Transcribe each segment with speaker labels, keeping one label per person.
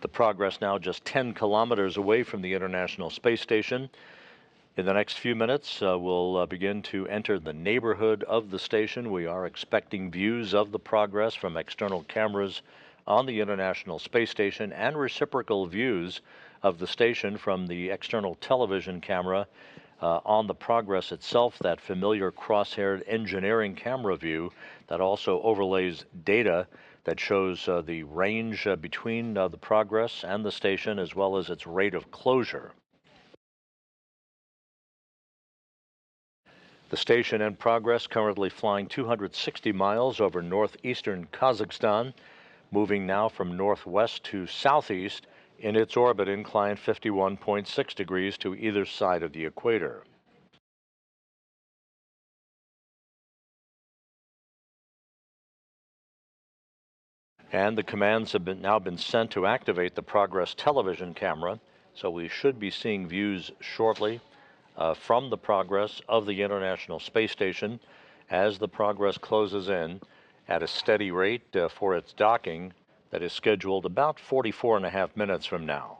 Speaker 1: The Progress now just 10 kilometers away from the International Space Station. In the next few minutes, we'll begin to enter the neighborhood of the station. We are expecting views of the Progress from external cameras on the International Space Station and reciprocal views of the station from the external television camera on the Progress itself, that familiar cross-haired engineering camera view that also overlays data that shows the range between the Progress and the station, as well as its rate of closure. The station and Progress currently flying 260 miles over northeastern Kazakhstan, moving now from northwest to southeast in its orbit incline 51.6 degrees to either side of the equator. And the commands have now been sent to activate the Progress television camera, so we should be seeing views shortly from the Progress of the International Space Station as the Progress closes in at a steady rate for its docking that is scheduled about 44.5 minutes from now.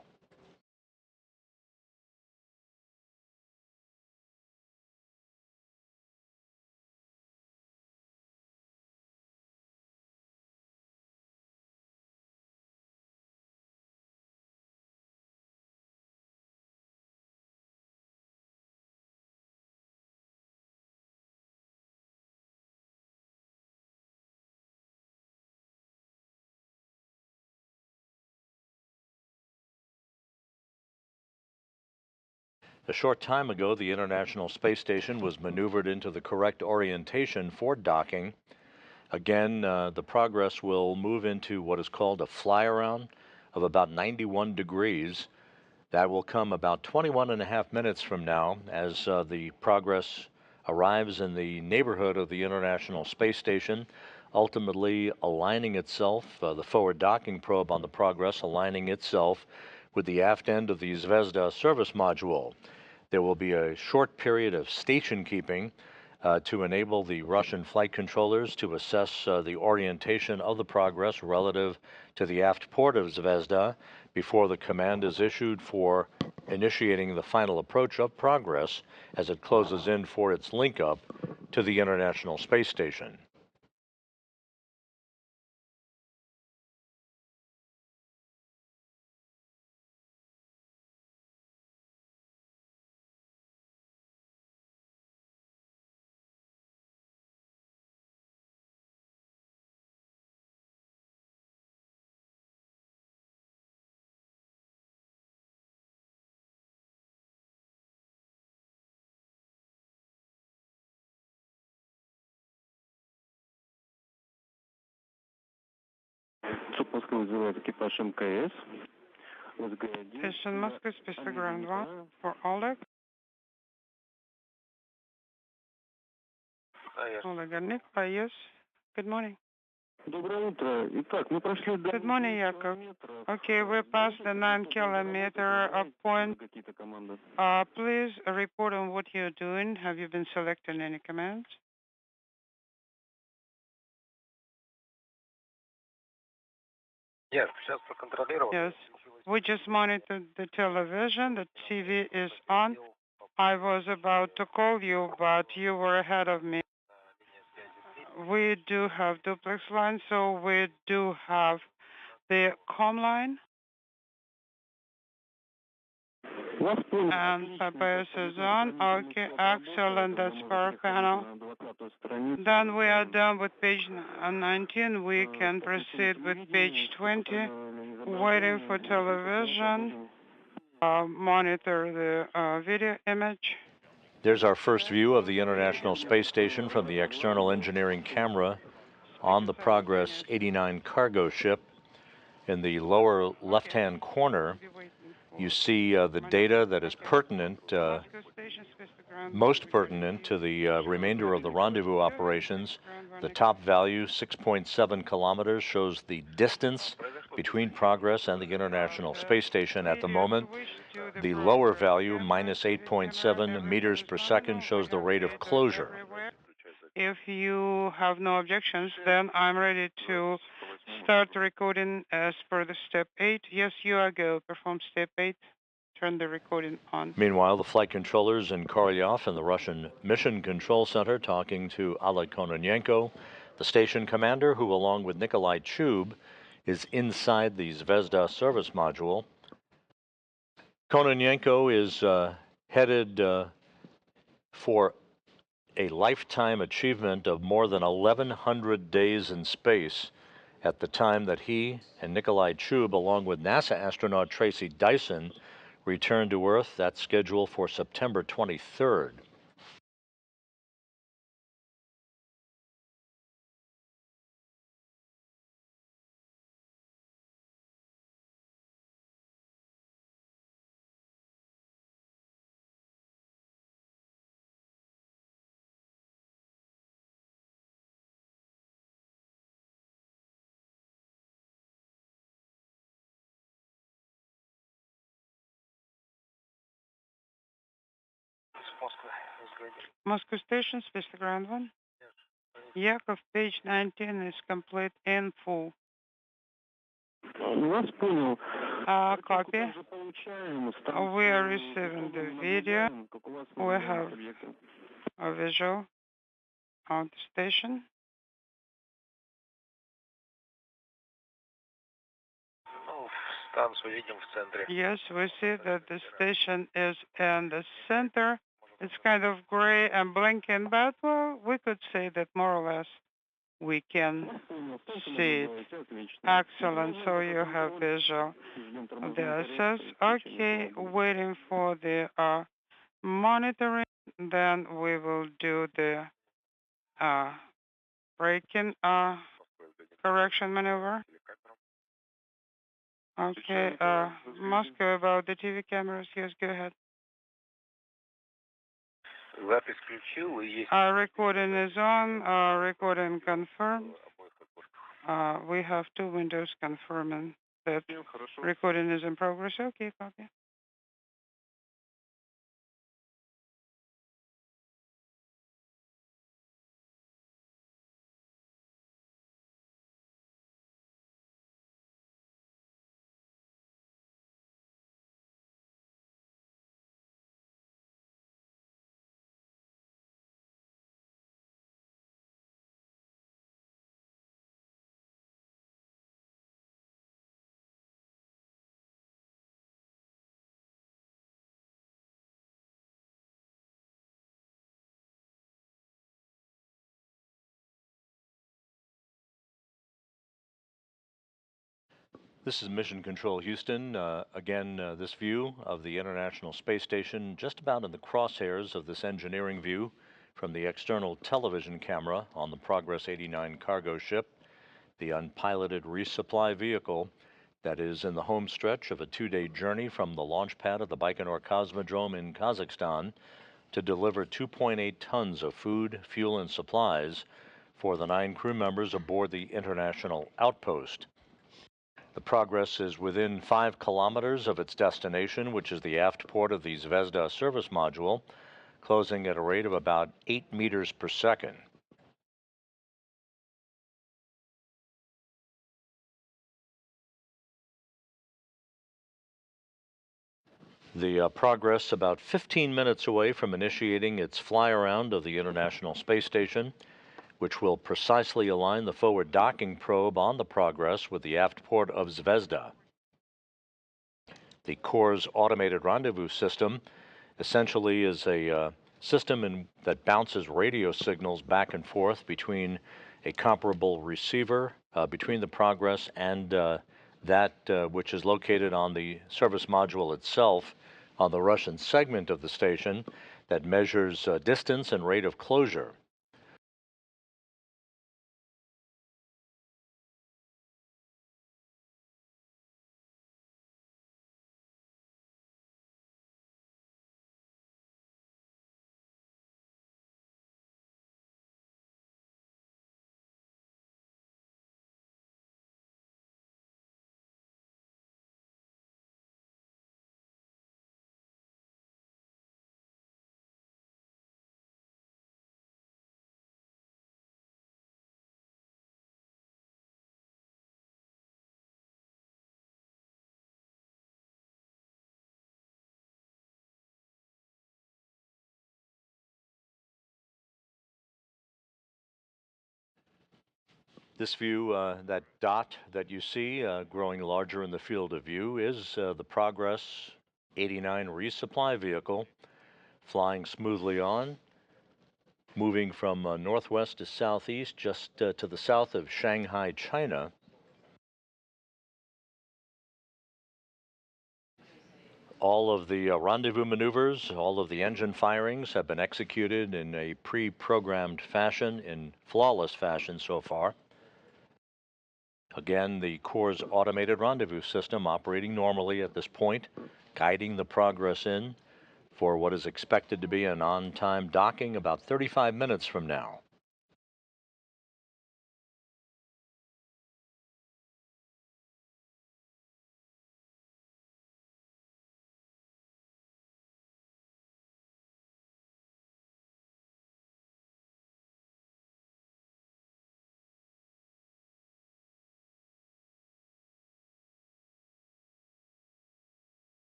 Speaker 1: A short time ago, the International Space Station was maneuvered into the correct orientation for docking. Again, the Progress will move into what is called a fly-around of about 91 degrees. That will come about 21.5 minutes from now as the Progress arrives in the neighborhood of the International Space Station, ultimately aligning itself, the forward docking probe on the Progress aligning itself with the aft end of the Zvezda service module. There will be a short period of station keeping to enable the Russian flight controllers to assess the orientation of the Progress relative to the aft port of Zvezda before the command is issued for initiating the final approach of Progress as it closes in for its link-up to the International Space Station.
Speaker 2: Экипаж МКС.
Speaker 3: Station Moscow, Space Ground 1 for Oleg. Oleg, yes. Good morning. Good morning, Yakov. Okay, we passed the 9-kilometer point. Please report on what you're doing. Have you been selecting any commands?
Speaker 2: Yes.
Speaker 3: We just monitored the television. The TV is on. I was about to call you, but you were ahead of me. We do have duplex line, so we do have the comm line. And PPS is on. Okay, excellent. That's per panel. Then we are done with page 19. We can proceed with page 20. Waiting for television. Monitor the video image.
Speaker 1: There's our first view of the International Space Station from the external engineering camera on the Progress 89 cargo ship. In the lower left-hand corner, you see the data that is pertinent, most pertinent to the remainder of the rendezvous operations. The top value, 6.7 kilometers, shows the distance between Progress and the International Space Station at the moment. The lower value, minus 8.7 meters per second, shows the rate of closure.
Speaker 3: If you have no objections, then I'm ready to Start recording as per the step 8. Yes, you are go. Perform step 8. Turn the recording on.
Speaker 1: Meanwhile, the flight controllers in Korolyov in the Russian Mission Control Center talking to Oleg Kononenko, the station commander, who, along with Nikolai Chub, is inside the Zvezda service module. Kononenko is headed for a lifetime achievement of more than 1,100 days in space at the time that he and Nikolai Chub, along with NASA astronaut Tracy Dyson, return to Earth. That's scheduled for September 23rd.
Speaker 3: Moscow Station, space to ground 1. Yakov, page 19 is complete and full.
Speaker 2: Вас понял.
Speaker 3: Copy.
Speaker 2: Уже получаем.
Speaker 3: We are receiving the video. We have a visual on the station. Yes, we see that the station is in the center. It's kind of gray and blinking, but well, we could say that more or less we can see it. Excellent. So you have visual of the ISS. Okay, waiting for the monitoring. Then we will do the braking correction maneuver. Okay, Moscow, about the TV cameras. Yes, go ahead. Recording is on. Recording confirmed. We have two windows confirming that recording is in progress. Okay, copy.
Speaker 1: This is Mission Control Houston. Again, this view of the International Space Station just about in the crosshairs of this engineering view from the external television camera on the Progress 89 cargo ship, the unpiloted resupply vehicle that is in the home stretch of a 2-day journey from the launch pad of the Baikonur Cosmodrome in Kazakhstan to deliver 2.8 tons of food, fuel, and supplies for the 9 crew members aboard the International Outpost. The Progress is within 5 kilometers of its destination, which is the aft port of the Zvezda service module, closing at a rate of about 8 meters per second. The Progress about 15 minutes away from initiating its fly-around of the International Space Station, which will precisely align the forward docking probe on the Progress with the aft port of Zvezda. The Corps' automated rendezvous system essentially is a system that bounces radio signals back and forth between a comparable receiver between the Progress and that which is located on the service module itself on the Russian segment of the station that measures distance and rate of closure. This view, that dot that you see growing larger in the field of view, is the Progress 89 resupply vehicle flying smoothly on, moving from northwest to southeast, just to the south of Shanghai, China. All of the rendezvous maneuvers, all of the engine firings have been executed in a pre-programmed fashion, in flawless fashion so far. Again, the Corps' automated rendezvous system operating normally at this point, guiding the Progress in for what is expected to be an on-time docking about 35 minutes from now.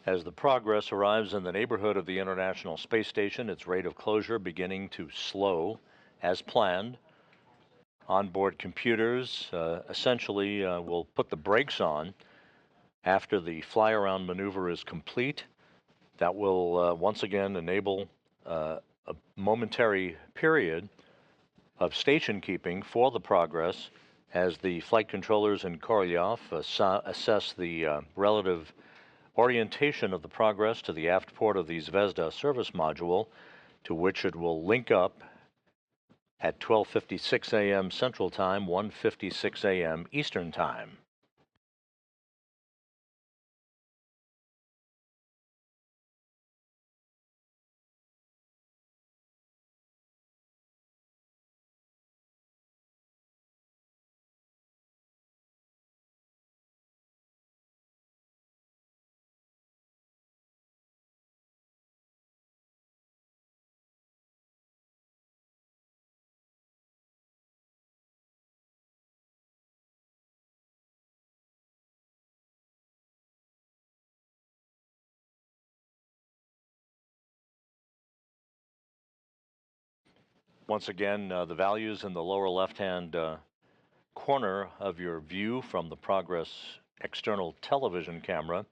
Speaker 1: As the Progress arrives in the neighborhood of the International Space Station, its rate of closure beginning to slow as planned. Onboard computers essentially will put the brakes on after the fly-around maneuver is complete. That will once again enable a momentary period of station keeping for the Progress as the flight controllers in Korolyov assess the relative orientation of the Progress to the aft port of the Zvezda service module, to which it will link up at 12:56 a.m. Central Time, 1:56 a.m. Eastern Time. Once again, the values in the lower left-hand corner of your view from the Progress external television camera,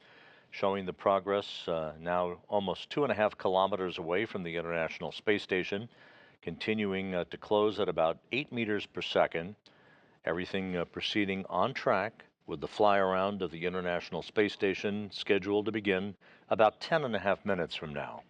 Speaker 1: showing the Progress now almost 2.5 kilometers away from the International Space Station, continuing to close at about 8 meters per second. Everything proceeding on track, with the fly around of the International Space Station scheduled to begin about 10.5 minutes from now.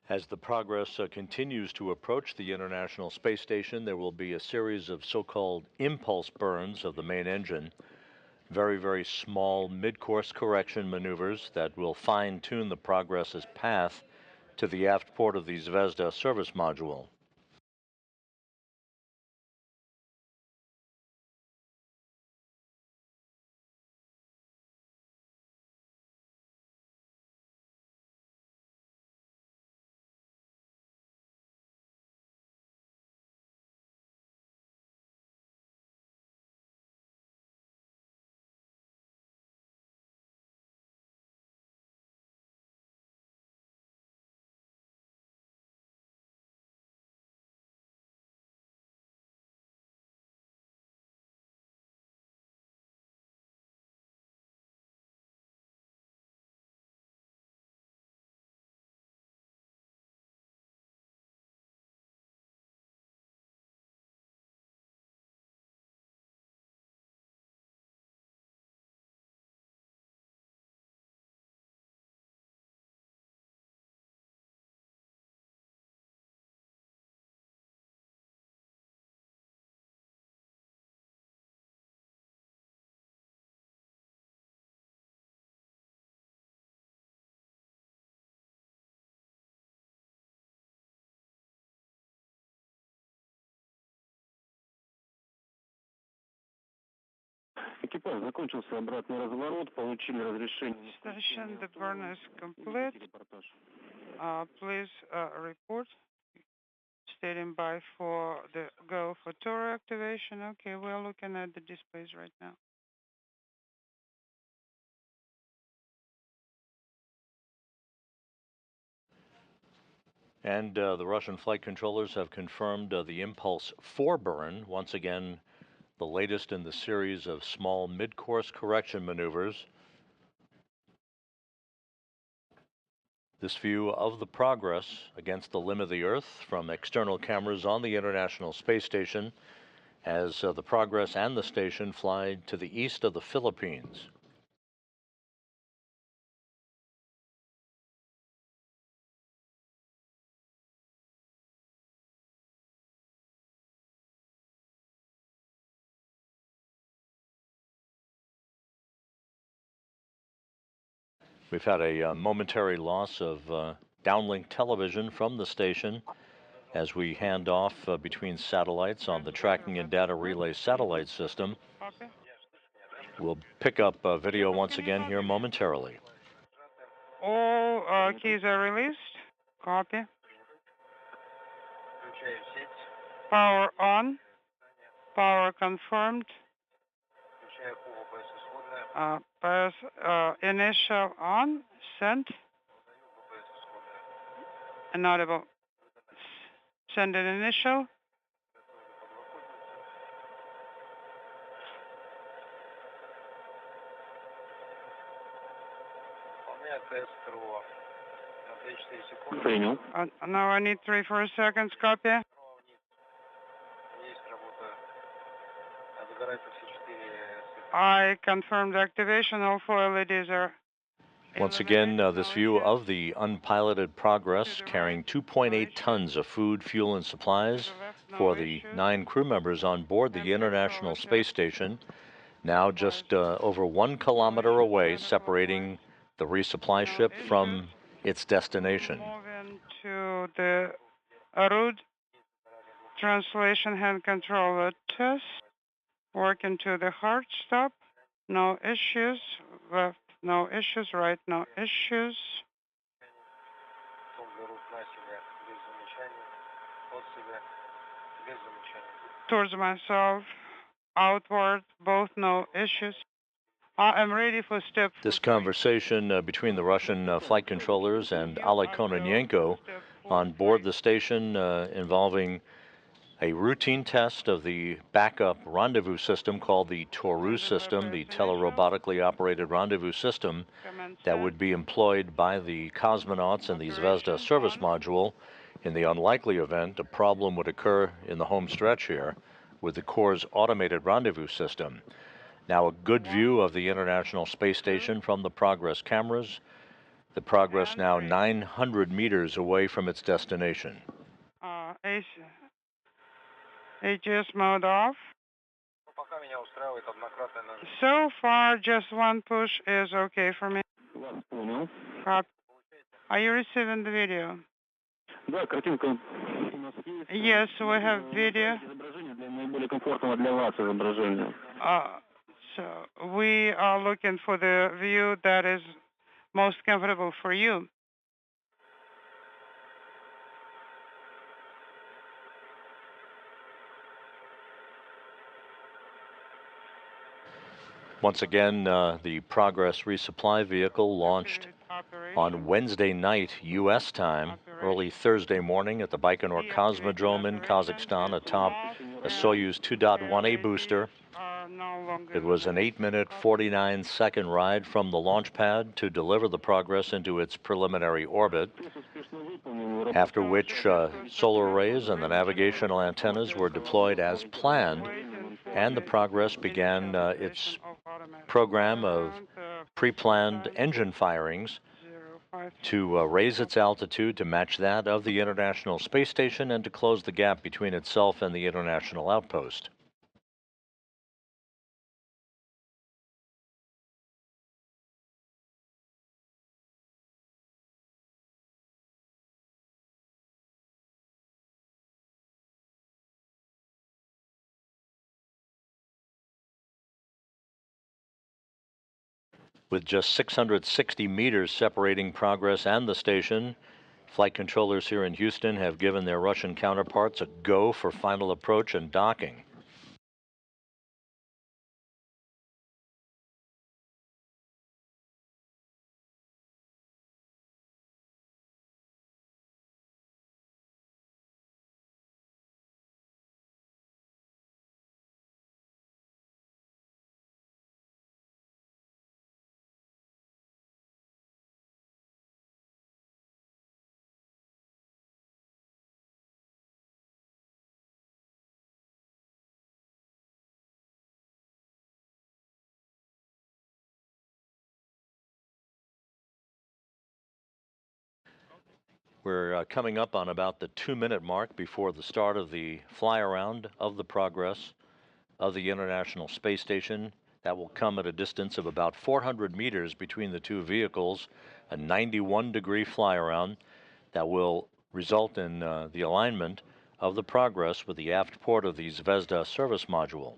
Speaker 1: As the Progress continues to approach the International Space Station, there will be a series of so-called impulse burns of the main engine, very, very small mid-course correction maneuvers that will fine-tune the Progress's path to the aft port of the Zvezda service module.
Speaker 2: экипаж, закончился обратный разворот, получили разрешение.
Speaker 3: Station, the burn is complete. Please report. Standing by for the go for tour activation. Okay, we're looking at the displays right now.
Speaker 1: And the Russian flight controllers have confirmed the impulse 4 burn, once again, the latest in the series of small mid-course correction maneuvers. This view of the progress against the limb of the Earth from external cameras on the International Space Station as the Progress and the station fly to the east of the Philippines. We've had a momentary loss of downlink television from the station as we hand off between satellites on the tracking and data relay satellite system.
Speaker 3: Copy.
Speaker 1: We'll pick up video once again here momentarily.
Speaker 3: All keys are released. Copy. Power on. Power confirmed. Press initial on. Sent. Inaudible. Send an initial.
Speaker 2: Принял.
Speaker 3: Now I need 3-4 seconds. Copy. I confirmed activation. All 4 LEDs are.
Speaker 1: Once again, this view of the unpiloted Progress carrying 2.8 tons of food, fuel, and supplies for the 9 crew members on board the International Space Station, now just over 1 kilometer away, separating the resupply ship from its destination.
Speaker 3: Moving to the route translation hand controller test. Working to the hard stop. No issues. Left, no issues. Right, no issues. Towards myself. Outward. Both no issues. I am ready for step.
Speaker 1: This conversation between the Russian flight controllers and Oleg Kononenko on board the station involving a routine test of the backup rendezvous system called the Toru system, the telerobotically operated rendezvous system that would be employed by the cosmonauts in the Zvezda service module in the unlikely event a problem would occur in the home stretch here with the Corps' automated rendezvous system. Now a good view of the International Space Station from the Progress cameras. The Progress now 900 meters away from its destination.
Speaker 3: AGS mode off. So far, just one push is okay for me. Copy. Are you receiving the video?
Speaker 2: Да, картинка.
Speaker 3: Yes, we have video.
Speaker 2: Для наиболее комфортного для вас изображения.
Speaker 3: So we are looking for the view that is most comfortable for you.
Speaker 1: Once again, the Progress resupply vehicle launched on Wednesday night U.S. time, early Thursday morning at the Baikonur Cosmodrome in Kazakhstan atop a Soyuz 2.1A booster. It was an 8-minute, 49-second ride from the launch pad to deliver the Progress into its preliminary orbit, after which solar arrays and the navigational antennas were deployed as planned, and the Progress began its program of pre-planned engine firings to raise its altitude to match that of the International Space Station and to close the gap between itself and the International Outpost. With just 660 meters separating Progress and the station, flight controllers here in Houston have given their Russian counterparts a go for final approach and docking. We're coming up on about the 2-minute mark before the start of the fly around of the Progress of the International Space Station. That will come at a distance of about 400 meters between the two vehicles, a 91-degree fly around that will result in the alignment of the Progress with the aft port of the Zvezda service module.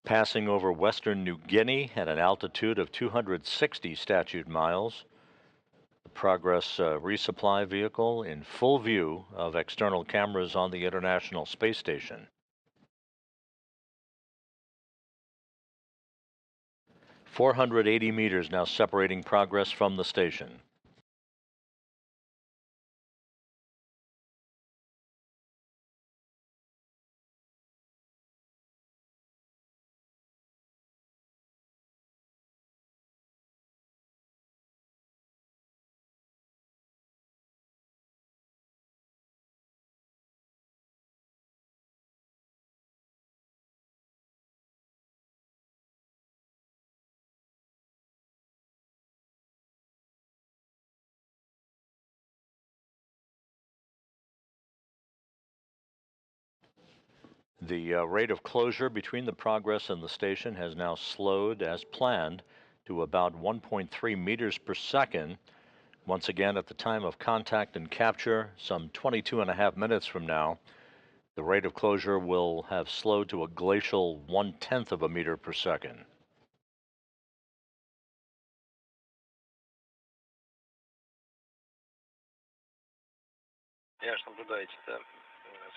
Speaker 1: Passing over western New Guinea at an altitude of 260 statute miles, the Progress resupply vehicle in full view of external cameras on the International Space Station. 480 meters now separating Progress from the station. The rate of closure between the Progress and the station has now slowed as planned to about 1.3 meters per second. Once again, at the time of contact and capture, some 22.5 minutes from now, the rate of closure will have slowed to a glacial 1/10 of a meter per second.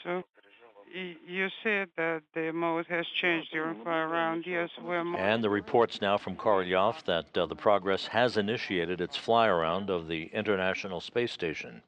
Speaker 3: So you said that the mode has changed during fly around. Yes,
Speaker 1: And the reports now from Korolyov that the Progress has initiated its fly around of the International Space Station.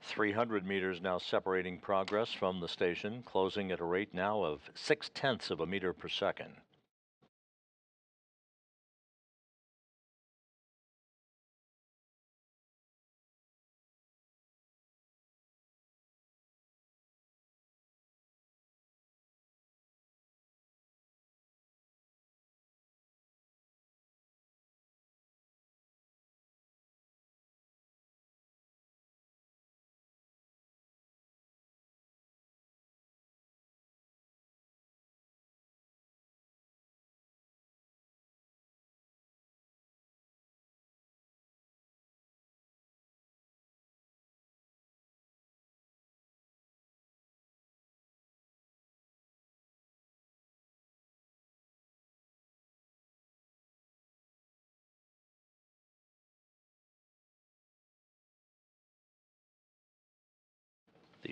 Speaker 1: "300 meters now separating Progress from the station, closing at a rate now of 6/10 of a meter per second.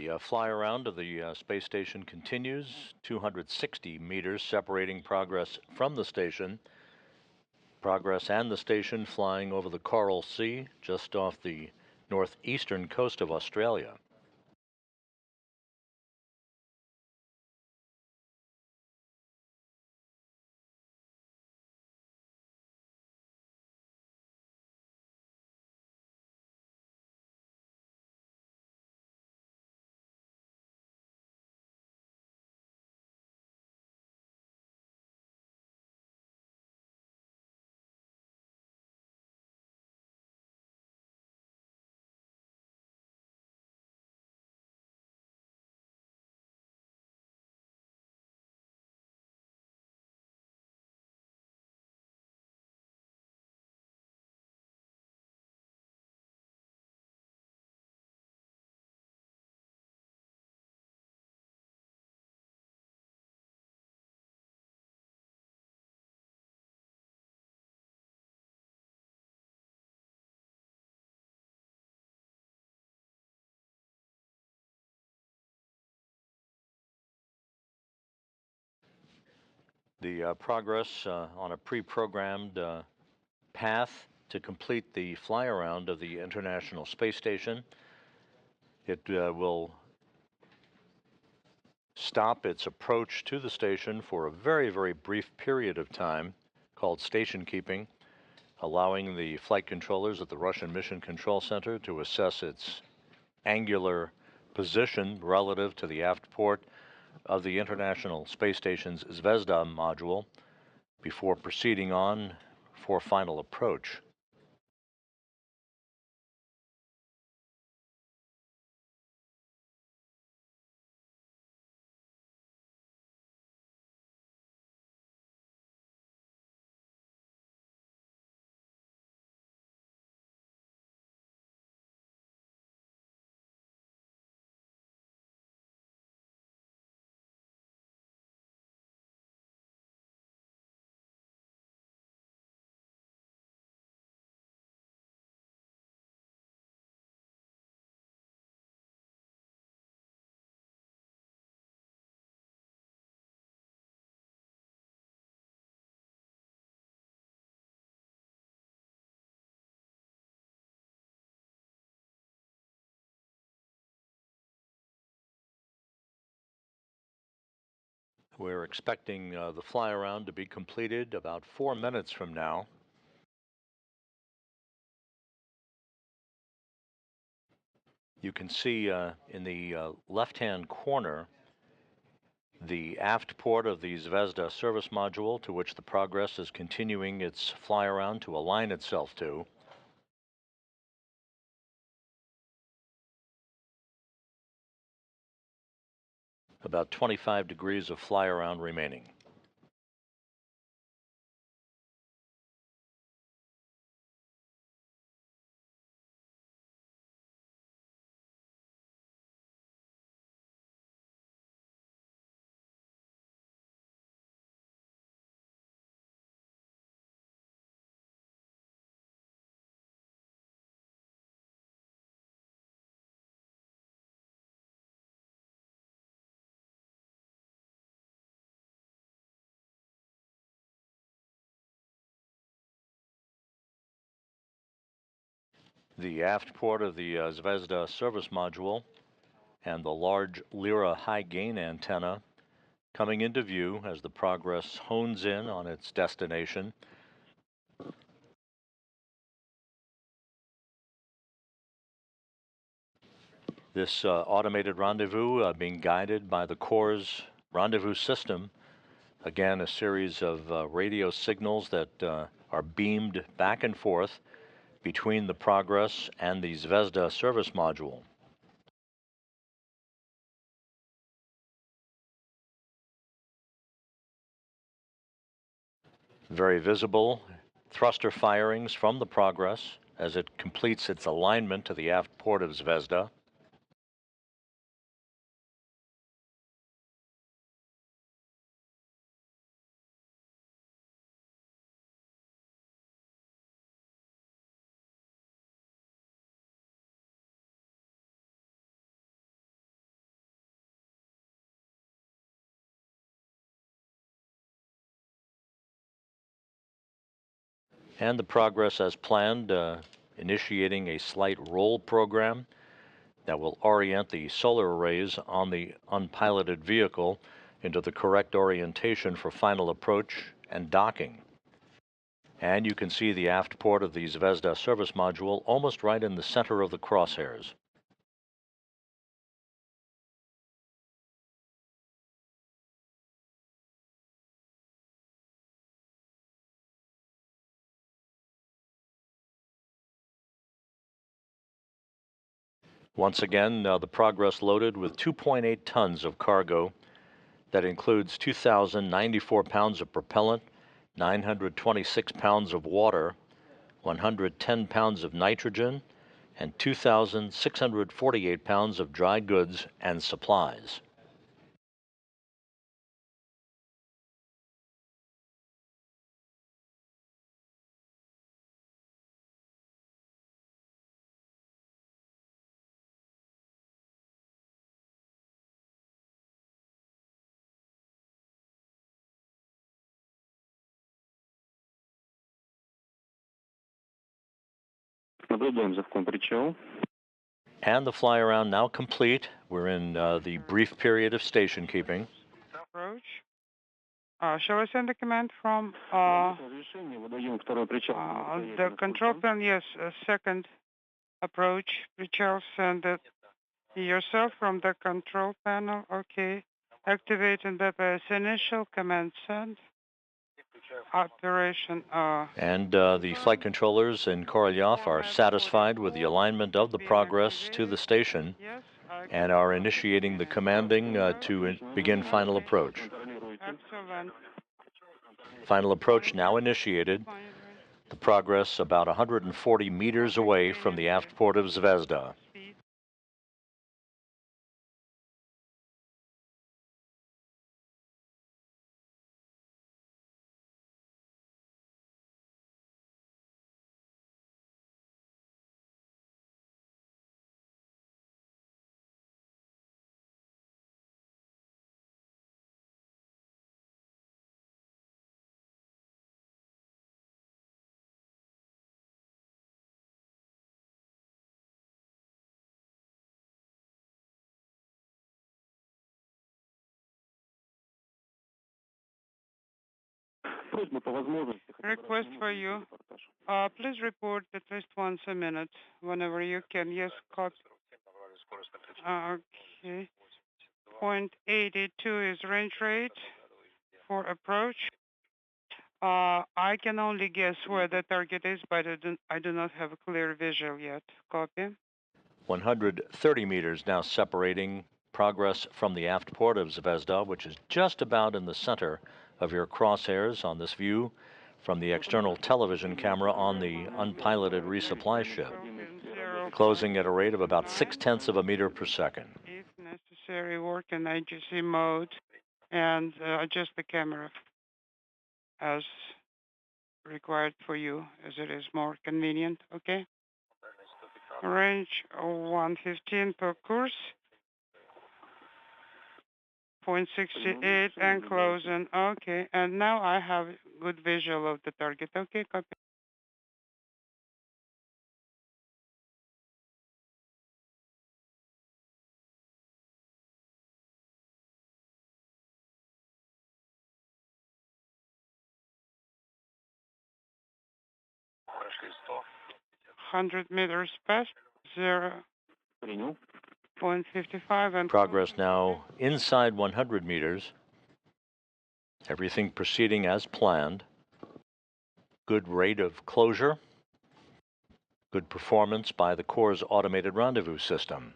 Speaker 1: The fly around of the space station continues, 260 meters separating Progress from the station. Progress and the station flying over the Coral Sea, just off the northeastern coast of Australia. The Progress on a pre-programmed path to complete the fly around of the International Space Station. It will stop its approach to the station for a very, very brief period of time called station keeping, allowing the flight controllers at the Russian Mission Control Center to assess its angular position relative to the aft port of the International Space Station's Zvezda module before proceeding on for final approach. We're expecting the fly around to be completed about 4 minutes from now. You can see in the left-hand corner the aft port of the Zvezda service module, to which the Progress is continuing its fly around to align itself to. About 25 degrees of fly around remaining. The aft port of the Zvezda service module and the large Lyra high gain antenna coming into view as the Progress hones in on its destination. This automated rendezvous being guided by the Corps' rendezvous system. Again, a series of radio signals that are beamed back and forth between the Progress and the Zvezda service module. Very visible thruster firings from the Progress as it completes its alignment to the aft port of Zvezda. And the progress as planned, initiating a slight roll program that will orient the solar arrays on the unpiloted vehicle into the correct orientation for final approach and docking. And you can see the aft port of the Zvezda service module almost right in the center of the crosshairs. Once again, the Progress loaded with 2.8 tons of cargo. That includes 2,094 pounds of propellant, 926 pounds of water, 110 pounds of nitrogen, and 2,648 pounds of dry goods and supplies.
Speaker 2: Наблюдаем за вход причал.
Speaker 1: And the fly around now complete. We're in the brief period of station keeping.
Speaker 3: Approach. Shall I send a command from
Speaker 2: Разрешение, выдаем второй причал.
Speaker 3: the control panel? Yes, second approach. Причал, send it yourself from the control panel. Okay. Activate and bypass initial command send. Operation.
Speaker 1: And the flight controllers in Korolyov are satisfied with the alignment of the Progress to the station
Speaker 3: Yes,
Speaker 1: and are initiating the commanding to begin final approach.
Speaker 3: excellent.
Speaker 1: Final approach now initiated. The Progress about 140 meters away from the aft port of Zvezda.
Speaker 2: Просьба по возможности.
Speaker 3: Request for you. Please report at least once a minute, whenever you can. Yes, copy. Okay. 0.82 is range rate for approach. I can only guess where the target is, but I do not have a clear visual yet. Copy.
Speaker 1: 130 meters now separating Progress from the aft port of Zvezda, which is just about in the center of your crosshairs on this view from the external television camera on the unpiloted resupply ship, closing at a rate of about 0.6 of a meter per second.
Speaker 3: If necessary, work in IGC mode and adjust the camera as required for you, as it is more convenient, okay? Range 115 per course. 0.68 and closing. Okay, and now I have good visual of the target. Okay, copy.
Speaker 2: Прошли 100.
Speaker 3: 100 meters past, 0.55 and
Speaker 1: Progress now inside 100 meters. Everything proceeding as planned. Good rate of closure. Good performance by the Corps' automated rendezvous system.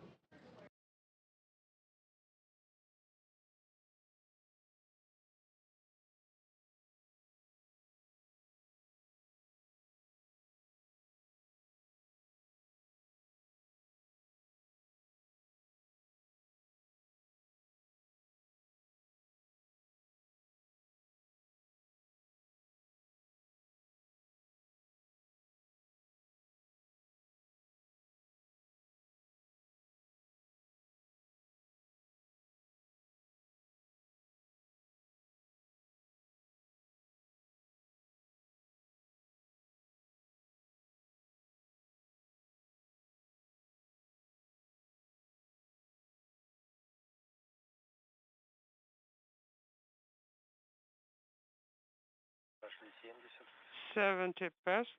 Speaker 3: 70 past.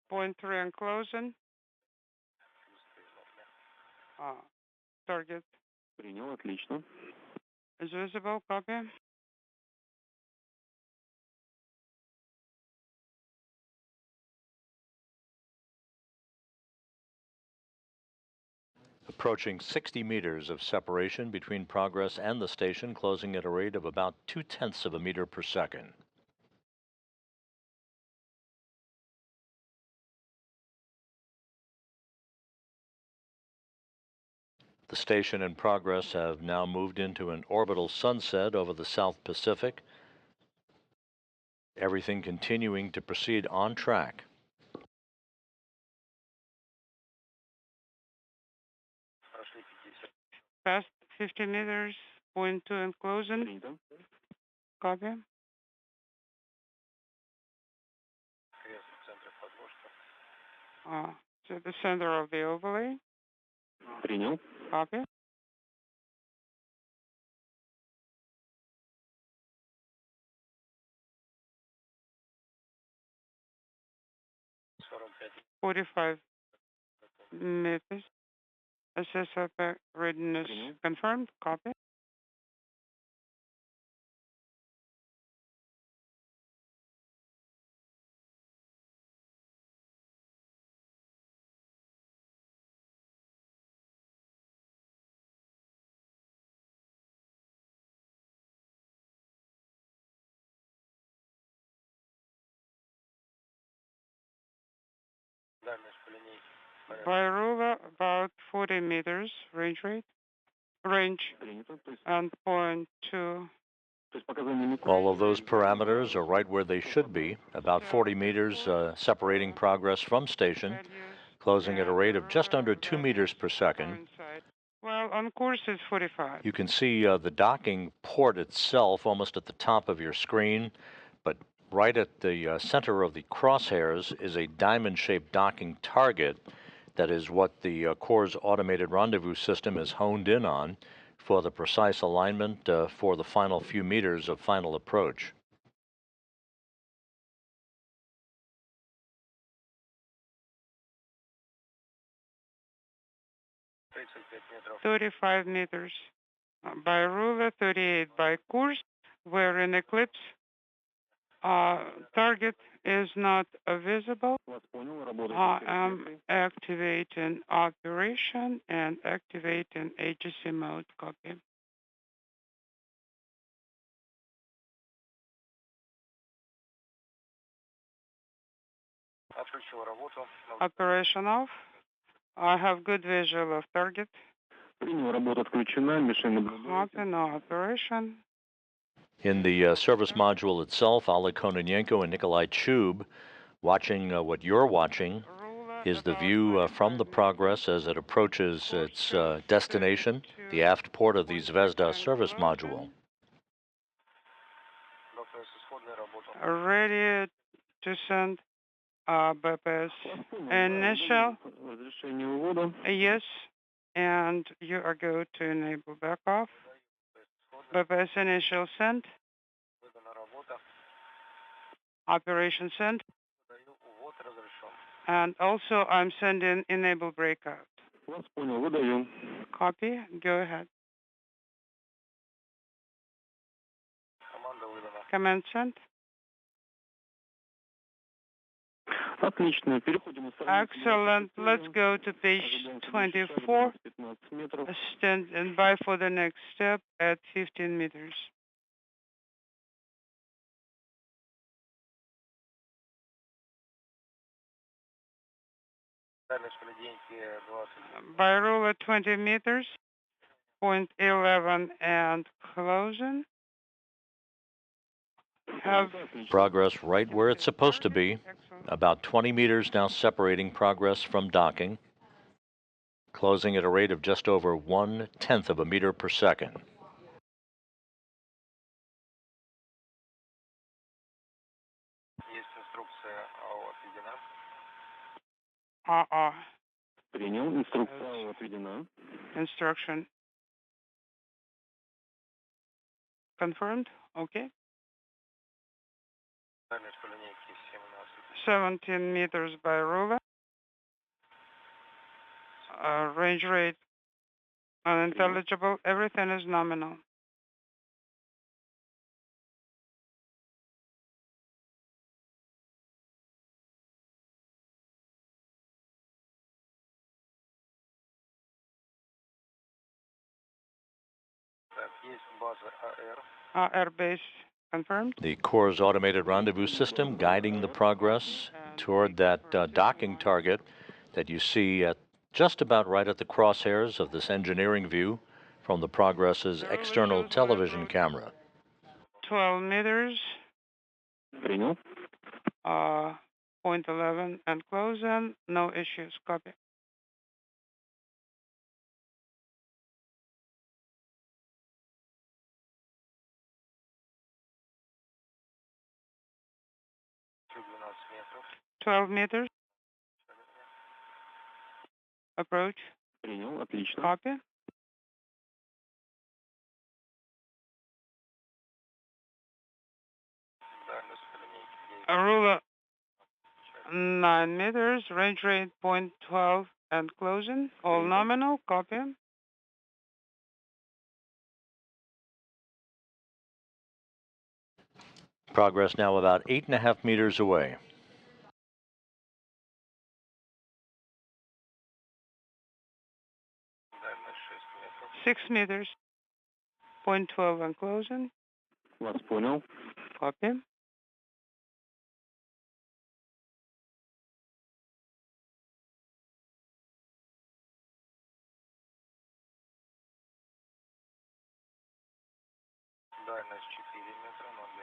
Speaker 3: Point 3 and closing. Target
Speaker 2: Принял, отлично.
Speaker 3: is visible. Copy.
Speaker 1: Approaching 60 meters of separation between Progress and the station, closing at a rate of about 0.2 of a meter per second. The station and Progress have now moved into an orbital sunset over the South Pacific. Everything continuing to proceed on track.
Speaker 3: Past 50 meters. Point 2 and closing.
Speaker 2: Принято.
Speaker 3: Copy. To the center of the overlay.
Speaker 2: Принял.
Speaker 3: Copy. .45 meters. SSR readiness confirmed. Copy. By ruler, about 40 meters range rate. Range
Speaker 2: Принято. То есть,
Speaker 3: and point 2.
Speaker 2: показания
Speaker 1: All of those parameters are right where they should be, about 40 meters separating Progress from station, closing at a rate of just under 2 meters per second.
Speaker 3: Well, on course is 45.
Speaker 1: You can see the docking port itself almost at the top of your screen, but right at the center of the crosshairs is a diamond-shaped docking target. That is what the Corps' automated rendezvous system is honed in on for the precise alignment for the final few meters of final approach.
Speaker 3: .35 meters by ruler, 38 by course. We're in eclipse. Target is not visible.
Speaker 2: Вас понял, работает.
Speaker 3: I am activating operation and activating AGC mode. Copy.
Speaker 2: Отключил работу.
Speaker 3: Operation off. I have good visual of target.
Speaker 2: Принял, работа отключена, мишень наблюдается.
Speaker 3: Copy, no operation.
Speaker 1: In the service module itself, Oleg Kononenko and Nikolai Chub, watching what you're watching, is the view from the Progress as it approaches its destination, the aft port of the Zvezda service module.
Speaker 3: Ready to send BPS initial.
Speaker 2: Разрешение вывода.
Speaker 3: Yes, and you are going to enable back off. BPS initial sent. Operation sent. And also I'm sending enable breakout.
Speaker 2: Вас понял, выдаю.
Speaker 3: Copy. Go ahead. Command sent.
Speaker 2: Отлично. Переходим на страницу.
Speaker 3: Excellent. Let's go to page 24.
Speaker 2: 15 метров.
Speaker 3: Stand by for the next step at 15 meters. By ruler 20 meters, point 11 and closing. Have
Speaker 1: Progress right where it's supposed to be, about 20 meters now separating Progress from docking, closing at a rate of just over 1/10 of a meter per second.
Speaker 2: Принял. Инструкция отведена.
Speaker 3: Instruction confirmed. Okay. 17 meters by ruler. Range rate unintelligible. Everything is nominal. AR base confirmed.
Speaker 1: The Corps' automated rendezvous system guiding the progress toward that docking target that you see at just about right at the crosshairs of this engineering view from the Progress's external television camera.
Speaker 3: 12 meters.
Speaker 2: Принял.
Speaker 3: 0.11 and close in. No issues. Copy. — 12 meters. Approach.
Speaker 2: Принял. Отлично.
Speaker 3: Copy. Ruler 9 meters. Range rate 0.12 and closing. All nominal. Copy.
Speaker 1: Progress now about 8.5 meters away.
Speaker 3: — 6 meters. 0.12 and closing.
Speaker 2: Вас понял.
Speaker 3: Copy.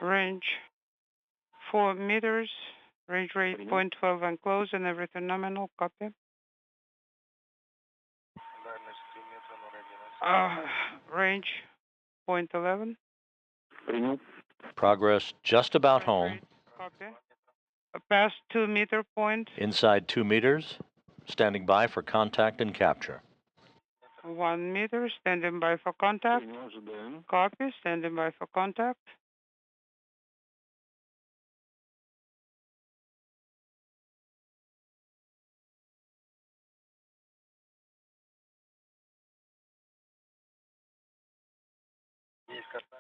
Speaker 3: Range 4 meters. Range rate 0.12 and close and everything nominal. Copy. Range 0.11.
Speaker 2: Принял.
Speaker 1: Progress just about home.
Speaker 3: Copy. Past 2 meter point.
Speaker 1: Inside 2 meters. Standing by for contact and capture.
Speaker 3: 1 meter. Standing by for contact.
Speaker 2: Принял. Ожидаем.
Speaker 3: Copy. Standing by for contact.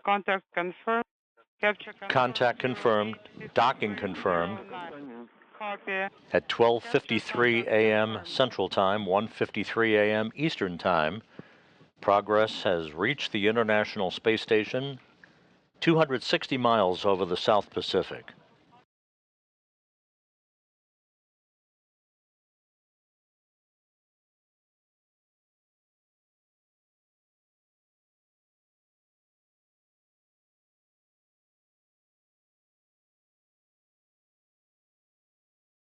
Speaker 3: Contact confirmed. Capture confirmed.
Speaker 1: Contact confirmed. Docking confirmed.
Speaker 3: Copy.
Speaker 1: At 12:53 a.m. Central Time, 1:53 a.m. Eastern Time, Progress has reached the International Space Station 260 miles over the South Pacific.